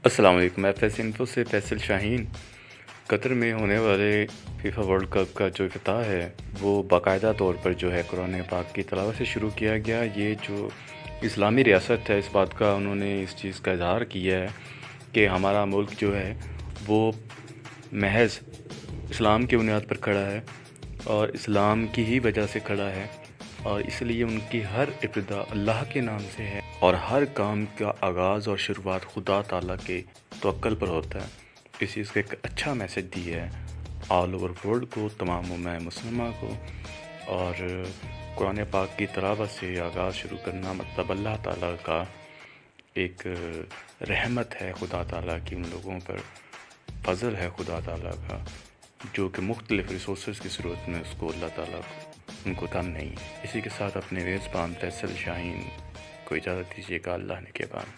السلام علیکم، میں فیصل انفو سے فیصل شاہین۔ قطر میں ہونے والے فیفا ورلڈ کپ کا جو افتتاح ہے وہ باقاعدہ طور پر جو ہے قرآن پاک کی تلاوت سے شروع کیا گیا۔ یہ جو اسلامی ریاست ہے، اس بات کا انہوں نے اس چیز کا اظہار کیا ہے کہ ہمارا ملک جو ہے وہ محض اسلام کی بنیاد پر کھڑا ہے اور اسلام کی ہی وجہ سے کھڑا ہے، اور اس لیے ان کی ہر ابتدا اللہ کے نام سے ہے اور ہر کام کا آغاز اور شروعات خدا تعالیٰ کے توکل پر ہوتا ہے۔ اس چیز کا ایک اچھا میسج دی ہے آل اوور ورلڈ کو، تمام امہ مسلمہ کو، اور قرآن پاک کی تلاوت سے آغاز شروع کرنا مطلب اللہ تعالیٰ کا ایک رحمت ہے، خدا تعالیٰ کی ان لوگوں پر فضل ہے خدا تعالیٰ کا، جو کہ مختلف ریسورسز کی صورت میں اس کو اللہ تعالیٰ ان کو کم نہیں ہے۔ اسی کے ساتھ اپنے میزبان فیصل شاہین کو اجازت دیجیے گا، اللہ نے کے بعد۔